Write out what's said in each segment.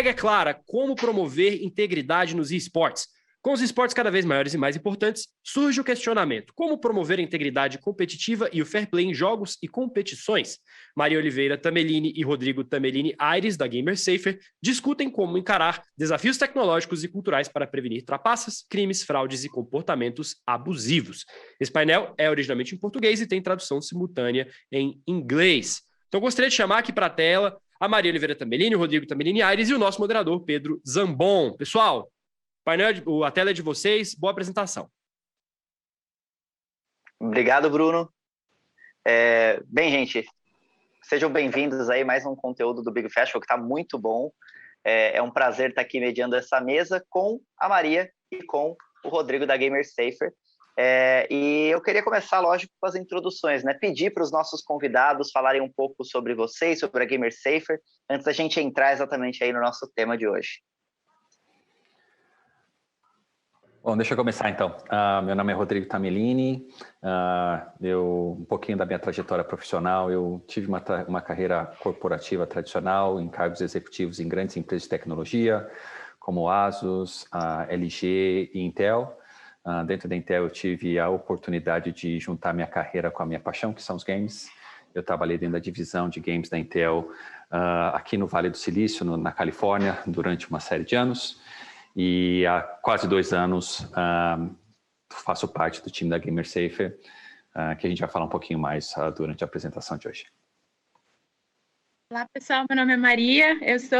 regra é clara: como promover integridade nos esportes? Com os esportes cada vez maiores e mais importantes, surge o questionamento: como promover a integridade competitiva e o fair play em jogos e competições? Maria Oliveira Tamelini e Rodrigo Tamelini Aires, da Gamer Safer, discutem como encarar desafios tecnológicos e culturais para prevenir trapaças, crimes, fraudes e comportamentos abusivos. Esse painel é originalmente em português e tem tradução simultânea em inglês. Então, gostaria de chamar aqui para a tela a Maria Oliveira Tamelini, o Rodrigo Tamelini Aires e o nosso moderador, Pedro Zambon. Pessoal, a tela é de vocês. Boa apresentação. Obrigado, Bruno. Bem, gente, sejam bem-vindos aí a mais um conteúdo do Big Festival, que está muito bom. É um prazer estar aqui mediando essa mesa com a Maria e com o Rodrigo da Gamer Safer. E eu queria começar, lógico, com as introduções, né? Pedir para os nossos convidados falarem um pouco sobre vocês, sobre a Gamer Safer, antes da gente entrar exatamente aí no nosso tema de hoje. Bom, deixa eu começar então. Meu nome é Rodrigo Tamelini. Um pouquinho da minha trajetória profissional, eu tive uma carreira corporativa tradicional em cargos executivos em grandes empresas de tecnologia, como Asus, LG e Intel. Dentro da Intel eu tive a oportunidade de juntar minha carreira com a minha paixão, que são os games. Eu trabalhei dentro da divisão de games da Intel aqui no Vale do Silício, na Califórnia, durante uma série de anos. E há quase 2 anos faço parte do time da Gamer Safer, que a gente vai falar um pouquinho mais durante a apresentação de hoje. Olá, pessoal. Meu nome é Maria. Eu sou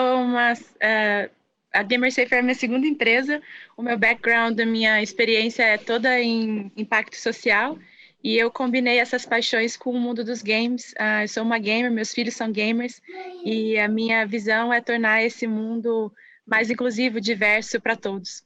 a Gamer Safer é a minha segunda empresa. O meu background, a minha experiência é toda em impacto social. E eu combinei essas paixões com o mundo dos games. Eu sou uma gamer, meus filhos são gamers. E a minha visão é tornar esse mundo mais inclusivo, diverso para todos.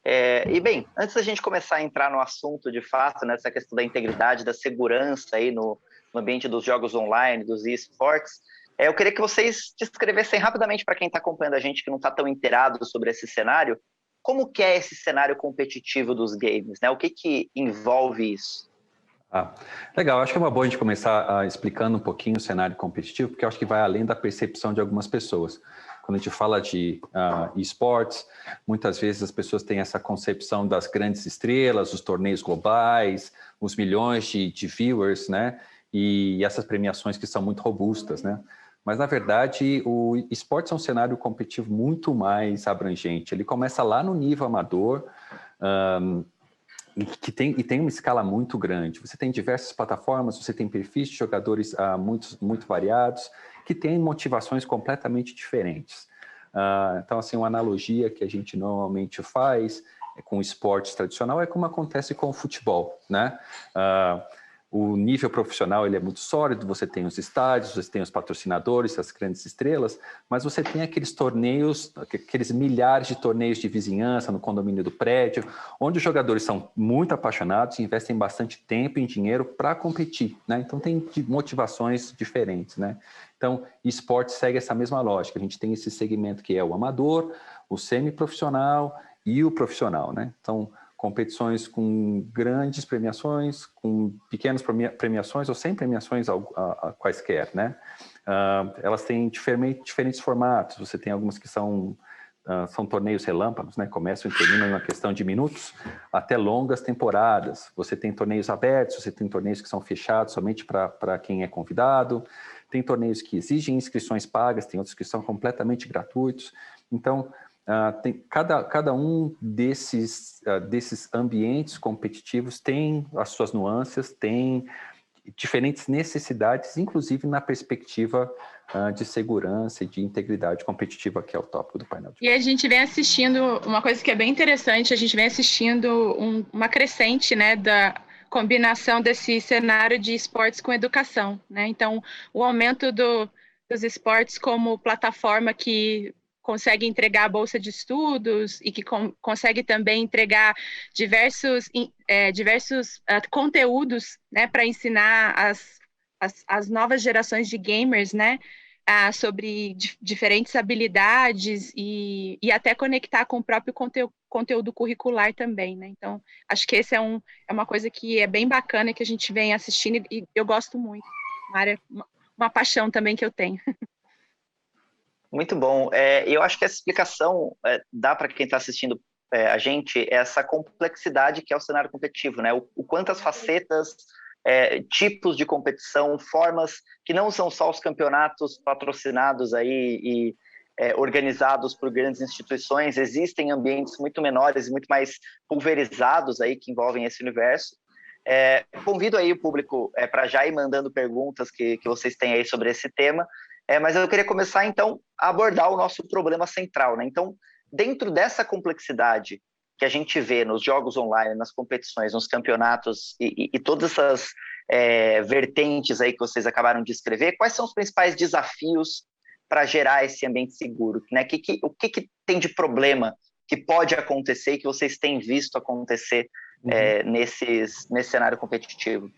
E bem, antes da gente começar a entrar no assunto de fato, nessa questão da integridade, da segurança aí no ambiente dos jogos online, dos esportes, eu queria que vocês descrevessem rapidamente para quem está acompanhando a gente, que não está tão inteirado sobre esse cenário, como que é esse cenário competitivo dos games, né? O que envolve isso? Legal, acho que é uma boa a gente começar explicando um pouquinho o cenário competitivo, porque eu acho que vai além da percepção de algumas pessoas. Quando a gente fala de esportes, muitas vezes as pessoas têm essa concepção das grandes estrelas, os torneios globais, os milhões de viewers, né? E essas premiações que são muito robustas, né? Mas, na verdade, o esportes é um cenário competitivo muito mais abrangente. Ele começa lá no nível amador, e tem uma escala muito grande. Você tem diversas plataformas, você tem perfis de jogadores muito variados, que têm motivações completamente diferentes. Então, assim, uma analogia que a gente normalmente faz com esportes tradicional é como acontece com o futebol, né? O nível profissional ele é muito sólido, você tem os estádios, você tem os patrocinadores, as grandes estrelas, mas você tem aqueles torneios, aqueles milhares de torneios de vizinhança no condomínio do prédio, onde os jogadores são muito apaixonados e investem bastante tempo e dinheiro para competir, né? Então tem motivações diferentes, né? Então, esporte segue essa mesma lógica. A gente tem esse segmento que é o amador, o semiprofissional e o profissional, né? Então, competições com grandes premiações, com pequenas premiações ou sem premiações quaisquer, né? Elas têm diferentes formatos. Você tem algumas que são torneios relâmpagos, né? Começam e terminam em uma questão de minutos, até longas temporadas. Você tem torneios abertos, você tem torneios que são fechados somente para quem é convidado. Tem torneios que exigem inscrições pagas, tem outros que são completamente gratuitos. Então, cada um desses ambientes competitivos tem as suas nuances, tem diferentes necessidades, inclusive na perspectiva de segurança e de integridade competitiva, que é o tópico do painel. E a gente vem assistindo, uma coisa que é bem interessante, a gente vem assistindo uma crescente, né, da combinação desse cenário de esportes com educação, né? Então, o aumento dos esportes como plataforma que consegue entregar a bolsa de estudos e que consegue também entregar diversos conteúdos, né, para ensinar as novas gerações de gamers, né, sobre diferentes habilidades e até conectar com o próprio conteúdo curricular também, né? Então, acho que esse é uma coisa que é bem bacana que a gente vem assistindo e eu gosto muito. Uma paixão também que eu tenho. Muito bom. Eu acho que essa explicação dá para quem está assistindo a gente essa complexidade que é o cenário competitivo, né? O quantas facetas, tipos de competição, formas que não são só os campeonatos patrocinados aí e organizados por grandes instituições, existem ambientes muito menores e muito mais pulverizados aí que envolvem esse universo. Convido aí o público para já ir mandando perguntas que vocês têm aí sobre esse tema, mas eu queria começar então a abordar o nosso problema central, né? Então, dentro dessa complexidade que a gente vê nos jogos online, nas competições, nos campeonatos e todas essas vertentes aí que vocês acabaram de escrever, quais são os principais desafios para gerar esse ambiente seguro, né? O que tem de problema que pode acontecer e que vocês têm visto acontecer nesse cenário competitivo?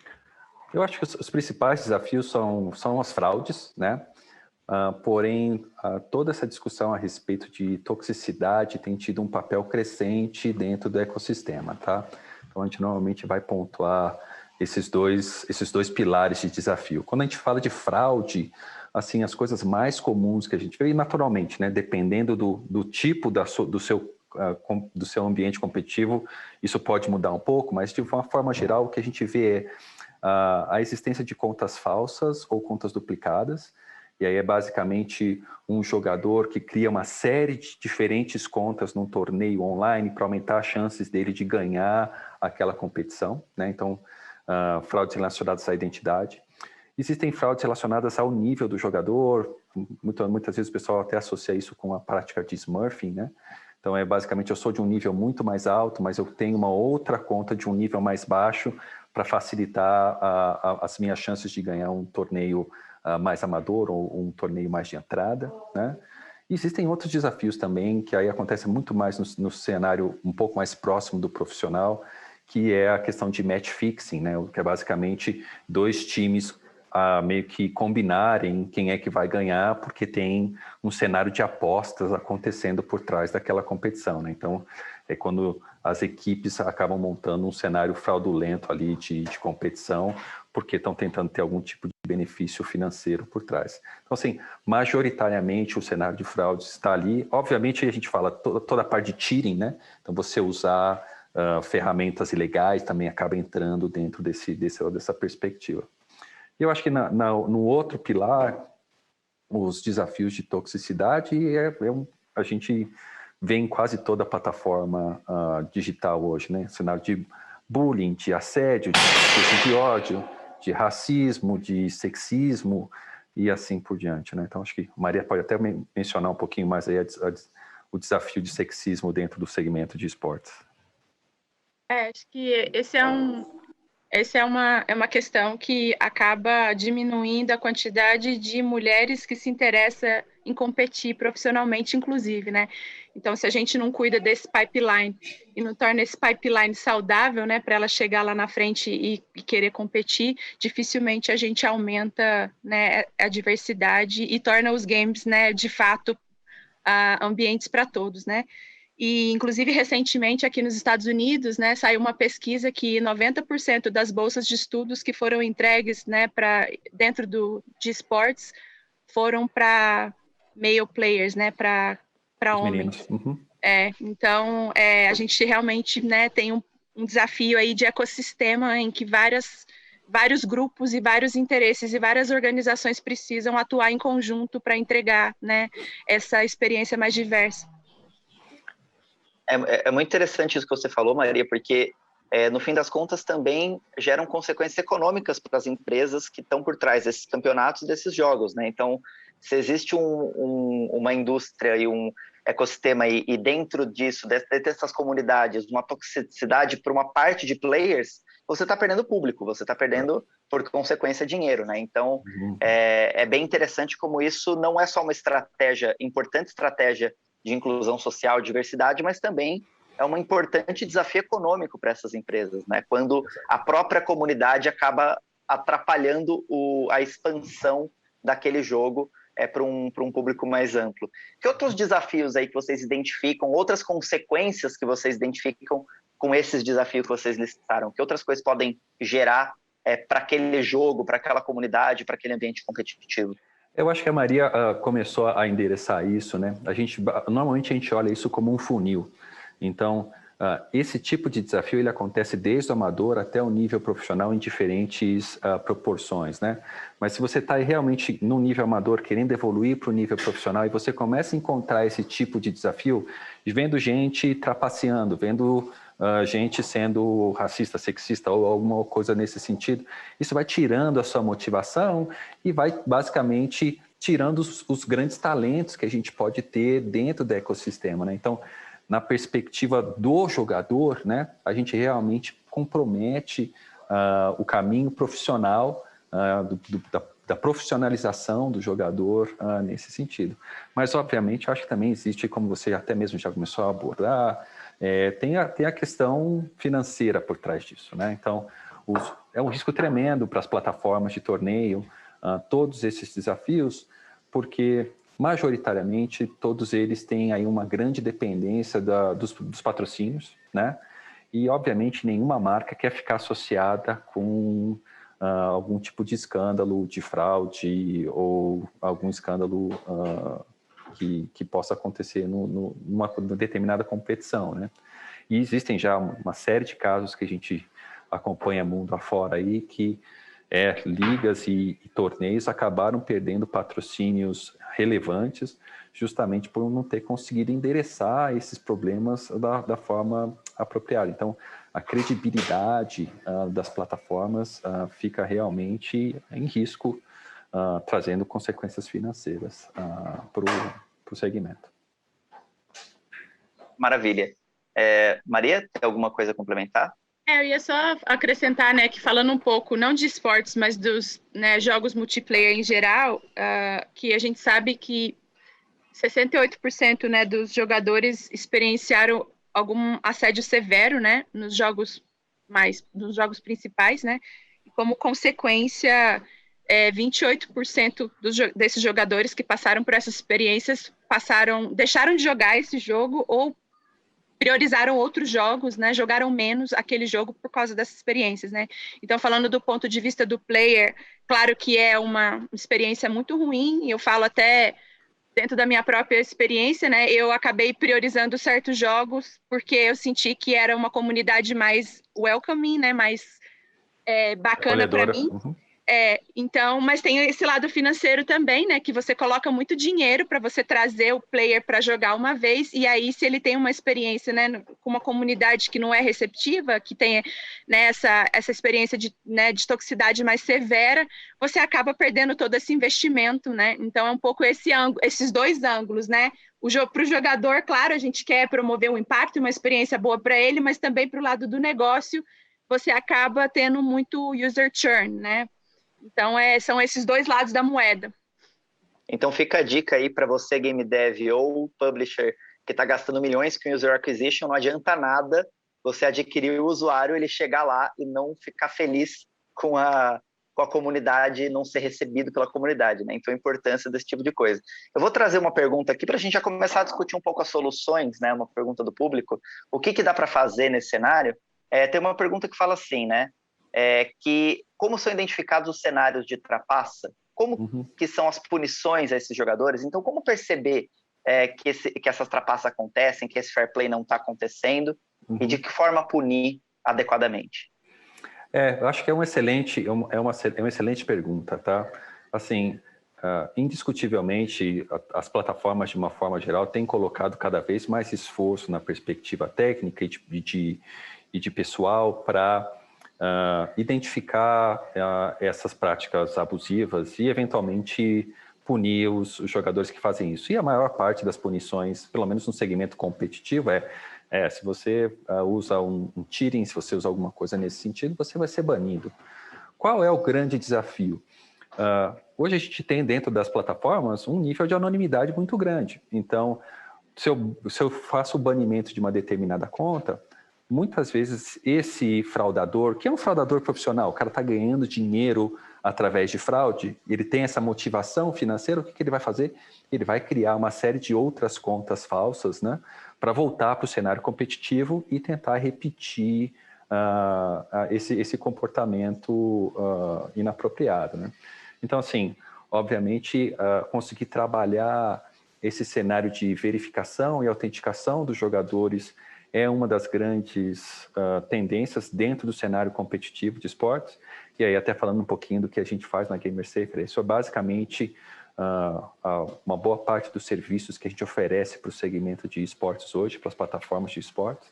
Eu acho que os principais desafios são as fraudes, né? Porém, toda essa discussão a respeito de toxicidade tem tido um papel crescente dentro do ecossistema, tá? Então, a gente normalmente vai pontuar esses dois pilares de desafio. Quando a gente fala de fraude, assim, as coisas mais comuns que a gente vê, e naturalmente, né, dependendo do tipo do seu ambiente competitivo, isso pode mudar um pouco, mas de uma forma geral, o que a gente vê é a existência de contas falsas ou contas duplicadas. E aí é basicamente um jogador que cria uma série de diferentes contas num torneio online para aumentar as chances dele de ganhar aquela competição, né? Então, fraudes relacionadas à identidade. Existem fraudes relacionadas ao nível do jogador. Muitas vezes o pessoal até associa isso com a prática de smurfing, né? Então, basicamente, eu sou de um nível muito mais alto, mas eu tenho uma outra conta de um nível mais baixo para facilitar as minhas chances de ganhar um torneio mais amador ou um torneio mais de entrada, né? E existem outros desafios também, que aí acontecem muito mais no cenário um pouco mais próximo do profissional, que é a questão de match fixing, né? Que é basicamente dois times meio que combinarem quem é que vai ganhar, porque tem um cenário de apostas acontecendo por trás daquela competição, né? Então, é quando as equipes acabam montando um cenário fraudulento ali de competição, porque estão tentando ter algum tipo de benefício financeiro por trás. Então, assim, majoritariamente o cenário de fraudes está ali. Obviamente, a gente fala toda a parte de cheating, né? Então, você usar ferramentas ilegais também acaba entrando dentro dessa perspectiva. Eu acho que no outro pilar, os desafios de toxicidade, a gente vê em quase toda a plataforma digital hoje, né? Cenário de bullying, de assédio, de discurso de ódio, de racismo, de sexismo e assim por diante, né? Então, acho que a Maria pode até mencionar um pouquinho mais aí o desafio de sexismo dentro do segmento de esportes. Acho que essa é uma questão que acaba diminuindo a quantidade de mulheres que se interessam em competir profissionalmente, inclusive, né? Então, se a gente não cuida desse pipeline e não torna esse pipeline saudável, né, para ela chegar lá na frente e querer competir, dificilmente a gente aumenta, né, a diversidade e torna os games, né, de fato, ambientes para todos, né? E, inclusive, recentemente, aqui nos Estados Unidos, né, saiu uma pesquisa que 90% das bolsas de estudos que foram entregues, né, dentro de esportes foram para male players, né, para homens. Uhum. Então, a gente realmente, né, tem um desafio aí de ecossistema em que vários grupos e vários interesses e várias organizações precisam atuar em conjunto para entregar, né, essa experiência mais diversa. É muito interessante isso que você falou, Maria, porque no fim das contas também geram consequências econômicas para as empresas que estão por trás desses campeonatos e desses jogos, né? Então, se existe uma indústria e um ecossistema e dentro disso, dessas comunidades, uma toxicidade para uma parte de players, você está perdendo público, você está perdendo, por consequência, dinheiro, né? Então, é bem interessante como isso não é só uma importante estratégia de inclusão social, diversidade, mas também é um importante desafio econômico para essas empresas, né? Quando a própria comunidade acaba atrapalhando a expansão daquele jogo para um público mais amplo. Que outros desafios aí que vocês identificam, outras consequências que vocês identificam com esses desafios que vocês listaram? Que outras coisas podem gerar para aquele jogo, para aquela comunidade, para aquele ambiente competitivo? Eu acho que a Maria começou a endereçar isso, né? Normalmente a gente olha isso como um funil. Então, esse tipo de desafio ele acontece desde o amador até o nível profissional em diferentes proporções, né? Mas se você está realmente no nível amador querendo evoluir para o nível profissional e você começa a encontrar esse tipo de desafio, vendo gente trapaceando, vendo gente sendo racista, sexista ou alguma coisa nesse sentido, isso vai tirando a sua motivação e vai basicamente tirando os grandes talentos que a gente pode ter dentro do ecossistema, né? Então, na perspectiva do jogador, né, a gente realmente compromete o caminho profissional da profissionalização do jogador nesse sentido. Mas, obviamente, eu acho que também existe, como você até mesmo já começou a abordar, tem a questão financeira por trás disso, né? Então, é um risco tremendo para as plataformas de torneio, todos esses desafios, porque majoritariamente todos eles têm aí uma grande dependência dos patrocínios, né? E obviamente nenhuma marca quer ficar associada com algum tipo de escândalo de fraude ou algum escândalo que possa acontecer numa determinada competição, né? E existem já uma série de casos que a gente acompanha mundo afora aí que ligas e torneios acabaram perdendo patrocínios relevantes justamente por não ter conseguido endereçar esses problemas da forma apropriada. Então, a credibilidade das plataformas fica realmente em risco, trazendo consequências financeiras para o segmento. Maravilha. Maria, tem alguma coisa a complementar? Eu ia só acrescentar, né, que falando um pouco, não de esportes, mas dos, né, jogos multiplayer em geral, que a gente sabe que 68%, né, dos jogadores experienciaram algum assédio severo, né, nos jogos principais, né, e como consequência, 28% desses jogadores que passaram por essas experiências deixaram de jogar esse jogo ou priorizaram outros jogos, né? Jogaram menos aquele jogo por causa dessas experiências, né? Então, falando do ponto de vista do player, claro que é uma experiência muito ruim, eu falo até dentro da minha própria experiência, né? Eu acabei priorizando certos jogos porque eu senti que era uma comunidade mais welcoming, né? Mais bacana para mim. Uhum. Então, mas tem esse lado financeiro também, né? Que você coloca muito dinheiro para você trazer o player para jogar uma vez, e aí, se ele tem uma experiência, né, com uma comunidade que não é receptiva, que tem, né, essa experiência de toxicidade mais severa, você acaba perdendo todo esse investimento, né? Então, é um pouco esses dois ângulos, né? Para o jogador, claro, a gente quer promover um impacto e uma experiência boa para ele, mas também para o lado do negócio, você acaba tendo muito user churn, né? Então, são esses dois lados da moeda. Então, fica a dica aí para você, game dev ou publisher, que está gastando milhões com user acquisition, não adianta nada você adquirir o usuário, ele chegar lá e não ficar feliz com a comunidade, não ser recebido pela comunidade, né? Então, a importância desse tipo de coisa. Eu vou trazer uma pergunta aqui para a gente já começar a discutir um pouco as soluções, né? Uma pergunta do público. O que dá para fazer nesse cenário? Tem uma pergunta que fala assim, né? Que como são identificados os cenários de trapaça, como que são as punições a esses jogadores, então como perceber que essas trapaças acontecem, que esse fair play não está acontecendo e de que forma punir adequadamente? Eu acho que é uma excelente pergunta, tá? Assim, indiscutivelmente, as plataformas, de uma forma geral, têm colocado cada vez mais esforço na perspectiva técnica e de pessoal para identificar essas práticas abusivas e, eventualmente, punir os jogadores que fazem isso. E a maior parte das punições, pelo menos no segmento competitivo, se você usa um cheating, se você usa alguma coisa nesse sentido, você vai ser banido. Qual é o grande desafio? Hoje a gente tem dentro das plataformas um nível de anonimidade muito grande. Então, se eu faço o banimento de uma determinada conta, muitas vezes esse fraudador, que é um fraudador profissional, o cara está ganhando dinheiro através de fraude, ele tem essa motivação financeira, o que ele vai fazer? Ele vai criar uma série de outras contas falsas, né, para voltar para o cenário competitivo e tentar repetir esse comportamento inapropriado, né? Então, assim, obviamente, conseguir trabalhar esse cenário de verificação e autenticação dos jogadores é uma das grandes tendências dentro do cenário competitivo de esportes. E aí, até falando um pouquinho do que a gente faz na GamerSafer, isso é basicamente uma boa parte dos serviços que a gente oferece para o segmento de esportes hoje, para as plataformas de esportes.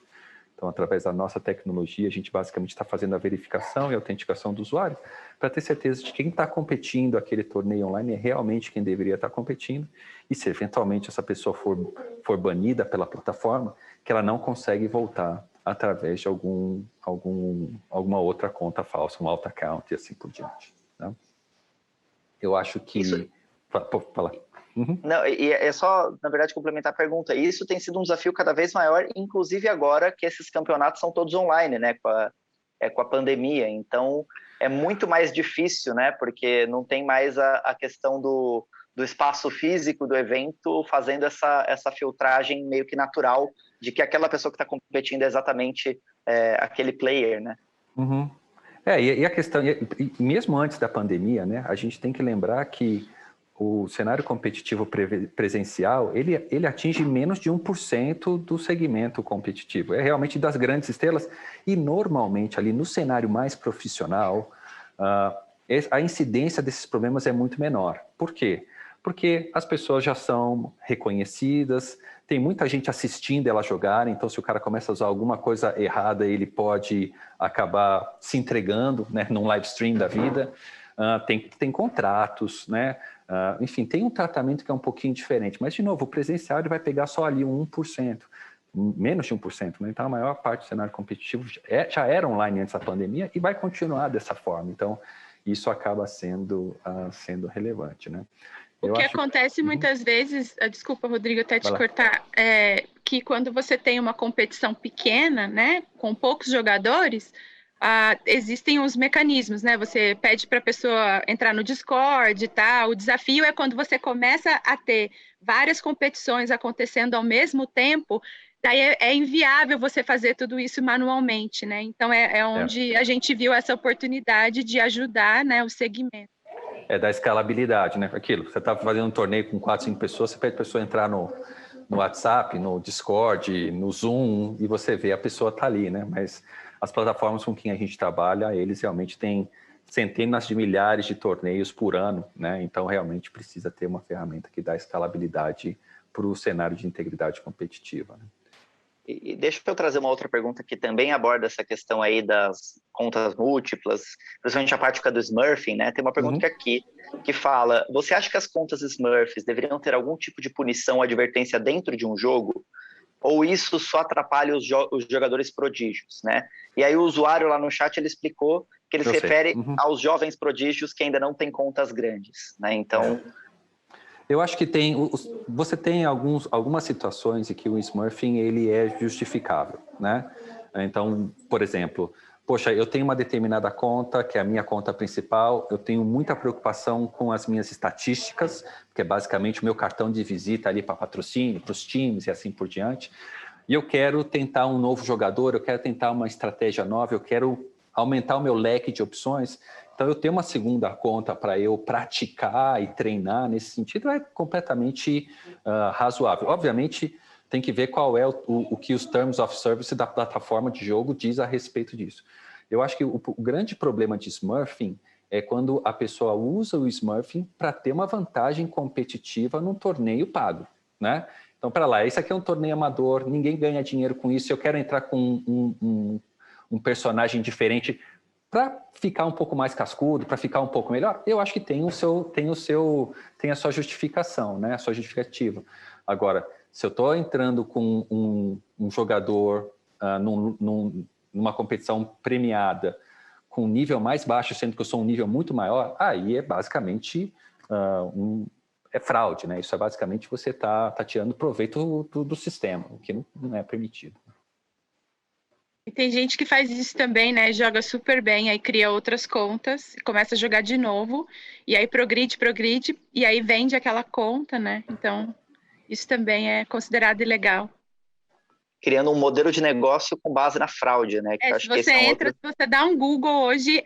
Então, através da nossa tecnologia, a gente basicamente está fazendo a verificação e autenticação do usuário para ter certeza de que quem está competindo aquele torneio online é realmente quem deveria estar competindo. E se eventualmente essa pessoa for banida pela plataforma, que ela não consegue voltar através de alguma outra conta falsa, um alt account e assim por diante. Né? Eu acho que... Isso... Fala. Uhum. Não, e é só, na verdade, complementar a pergunta. Isso tem sido um desafio cada vez maior, inclusive agora que esses campeonatos são todos online, né, com a pandemia. Então, é muito mais difícil, né, porque não tem mais a questão do espaço físico do evento fazendo essa filtragem meio que natural de que aquela pessoa que está competindo é exatamente aquele player, né? Uhum. E a questão, e mesmo antes da pandemia, né, a gente tem que lembrar que o cenário competitivo presencial, ele atinge menos de 1% do segmento competitivo. É realmente das grandes estrelas e, normalmente, ali no cenário mais profissional, a incidência desses problemas é muito menor. Por quê? Porque as pessoas já são reconhecidas, tem muita gente assistindo elas jogarem, então se o cara começa a usar alguma coisa errada, ele pode acabar se entregando, né, num live stream da vida. Tem contratos, né? Enfim, tem um tratamento que é um pouquinho diferente, mas, de novo, o presencial ele vai pegar só ali 1%, menos de 1%, né? Então a maior parte do cenário competitivo já era online antes da pandemia e vai continuar dessa forma, então isso acaba sendo relevante, né? O que acontece muitas vezes, desculpa, Rodrigo, até te cortar, que quando você tem uma competição pequena, né, com poucos jogadores, existem os mecanismos, né? Você pede para a pessoa entrar no Discord e tal. O desafio é quando você começa a ter várias competições acontecendo ao mesmo tempo, daí é inviável você fazer tudo isso manualmente, né? Então é onde a gente viu essa oportunidade de ajudar, né, o segmento. Da escalabilidade, né? Aquilo, você está fazendo um torneio com 4, 5 pessoas, você pede a pessoa entrar no WhatsApp, no Discord, no Zoom, e você vê a pessoa tá ali, né? Mas as plataformas com quem a gente trabalha, eles realmente têm centenas de milhares de torneios por ano, né? Então, realmente precisa ter uma ferramenta que dá escalabilidade para o cenário de integridade competitiva, né? E deixa eu trazer uma outra pergunta que também aborda essa questão aí das contas múltiplas, principalmente a prática do smurfing, né? Tem uma pergunta aqui que fala, você acha que as contas Smurfs deveriam ter algum tipo de punição ou advertência dentro de um jogo? Ou isso só atrapalha os jogadores prodígios, né? E aí o usuário lá no chat, ele explicou que ele se refere aos jovens prodígios que ainda não têm contas grandes, né? Então... Eu acho que você tem algumas situações em que o smurfing ele é justificável, né? Então, por exemplo, poxa, eu tenho uma determinada conta, que é a minha conta principal, eu tenho muita preocupação com as minhas estatísticas, que é basicamente o meu cartão de visita ali para patrocínio, para os times e assim por diante, e eu quero tentar um novo jogador, eu quero tentar uma estratégia nova, eu quero aumentar o meu leque de opções. Então, eu ter uma segunda conta para eu praticar e treinar nesse sentido é completamente razoável. Obviamente, tem que ver qual é o que os Terms of Service da plataforma de jogo diz a respeito disso. Eu acho que o grande problema de smurfing é quando a pessoa usa o smurfing para ter uma vantagem competitiva num torneio pago, né? Então, para lá, esse aqui é um torneio amador, ninguém ganha dinheiro com isso, eu quero entrar com um personagem diferente para ficar um pouco mais cascudo, para ficar um pouco melhor, eu acho que tem a sua justificação, né? A sua justificativa. Agora, se eu estou entrando com um jogador numa competição premiada com um nível mais baixo, sendo que eu sou um nível muito maior, aí é basicamente é fraude, né? Isso é basicamente você tá tirando proveito do sistema, o que não é permitido. E tem gente que faz isso também, né? Joga super bem, aí cria outras contas, começa a jogar de novo, e aí progride, e aí vende aquela conta, né? Então, isso também é considerado ilegal. Criando um modelo de negócio com base na fraude, né? Se você entra, se você dá um Google hoje,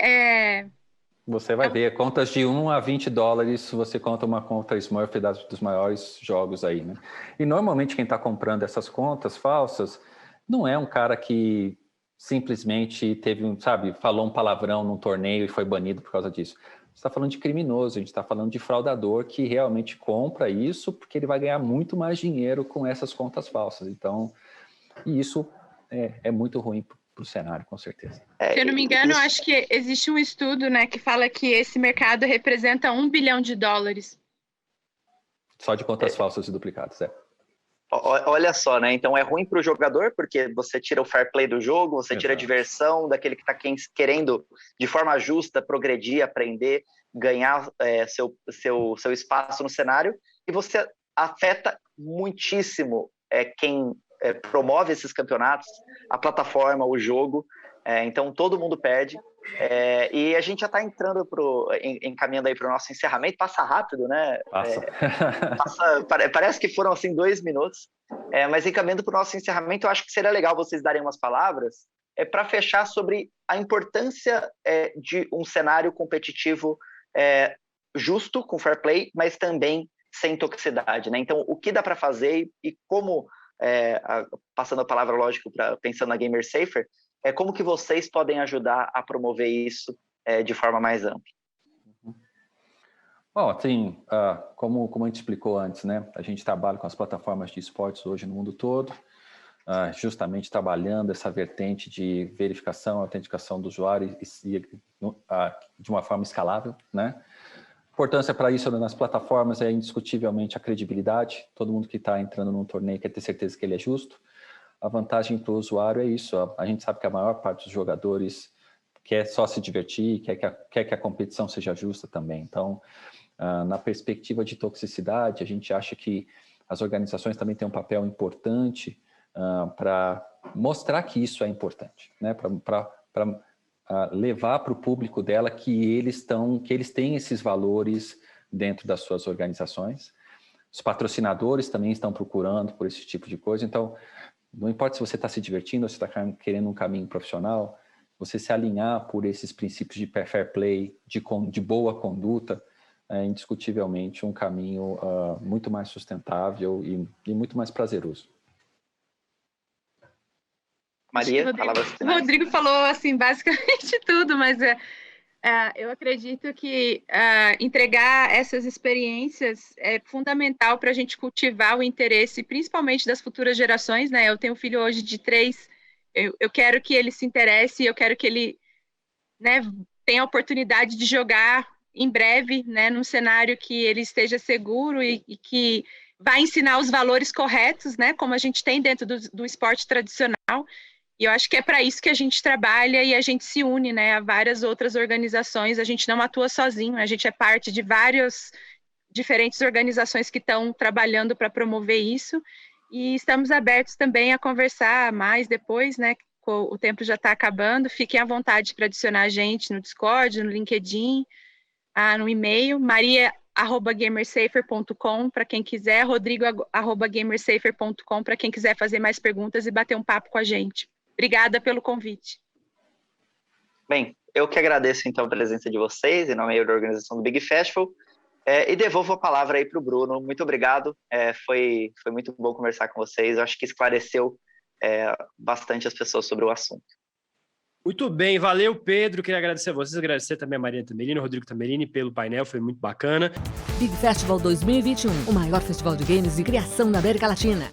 Você vai ver, contas de $1 a $20, se você conta uma conta Smurf dos maiores jogos aí, né? E normalmente quem está comprando essas contas falsas não é um cara que simplesmente falou um palavrão num torneio e foi banido por causa disso. Você está falando de criminoso, a gente está falando de fraudador que realmente compra isso porque ele vai ganhar muito mais dinheiro com essas contas falsas. Então, e isso é muito ruim para o cenário, com certeza. Se eu não me engano, acho que existe um estudo, né, que fala que esse mercado representa $1 bilhão. Só de contas falsas e duplicadas, Olha só, né? Então é ruim para o jogador, porque você tira o fair play do jogo, você tira a diversão daquele que está querendo, de forma justa, progredir, aprender, ganhar seu espaço no cenário, e você afeta muitíssimo quem promove esses campeonatos, a plataforma, o jogo. Então todo mundo perde. E a gente já está encaminhando aí para o nosso encerramento. Passa rápido, né? Parece que foram assim 2 minutos. Mas encaminhando para o nosso encerramento, eu acho que seria legal vocês darem umas palavras para fechar sobre a importância de um cenário competitivo justo, com fair play, mas também sem toxicidade, né? Então, o que dá para fazer e como, passando a palavra, lógico, pensando na Gamer Safer, como que vocês podem ajudar a promover isso de forma mais ampla? Bom, assim, como a gente explicou antes, né? A gente trabalha com as plataformas de esportes hoje no mundo todo, justamente trabalhando essa vertente de verificação, autenticação do usuário de uma forma escalável, né? A importância para isso nas plataformas é indiscutivelmente a credibilidade. Todo mundo que está entrando num torneio quer ter certeza que ele é justo. A vantagem para o usuário é isso. A gente sabe que a maior parte dos jogadores quer só se divertir, quer que a competição seja justa também. Então, na perspectiva de toxicidade, a gente acha que as organizações também têm um papel importante para mostrar que isso é importante, né? Para levar para o público dela que eles têm esses valores dentro das suas organizações. Os patrocinadores também estão procurando por esse tipo de coisa. Então, não importa se você está se divertindo ou se está querendo um caminho profissional, você se alinhar por esses princípios de fair play, de boa conduta, é indiscutivelmente um caminho muito mais sustentável e muito mais prazeroso. Maria, o Rodrigo falou assim, basicamente tudo, mas eu acredito que entregar essas experiências é fundamental para a gente cultivar o interesse, principalmente das futuras gerações, né? Eu tenho um filho hoje de 3, eu quero que ele se interesse, eu quero que ele, né, tenha a oportunidade de jogar em breve, né, num cenário que ele esteja seguro e que vai ensinar os valores corretos, né, como a gente tem dentro do esporte tradicional. E eu acho que é para isso que a gente trabalha e a gente se une, né, a várias outras organizações. A gente não atua sozinho, a gente é parte de várias diferentes organizações que estão trabalhando para promover isso. E estamos abertos também a conversar mais depois, né? O tempo já está acabando. Fiquem à vontade para adicionar a gente no Discord, no LinkedIn, no e-mail, maria@gamersafer.com para quem quiser, rodrigo@gamersafer.com para quem quiser fazer mais perguntas e bater um papo com a gente. Obrigada pelo convite. Bem, eu que agradeço então a presença de vocês em nome da organização do Big Festival e devolvo a palavra aí para o Bruno. Muito obrigado, foi muito bom conversar com vocês. Eu acho que esclareceu bastante as pessoas sobre o assunto. Muito bem, valeu, Pedro. Queria agradecer a vocês, agradecer também a Maria Tamerini, o Rodrigo Tamerini pelo painel, foi muito bacana. Big Festival 2021, o maior festival de games e criação da América Latina.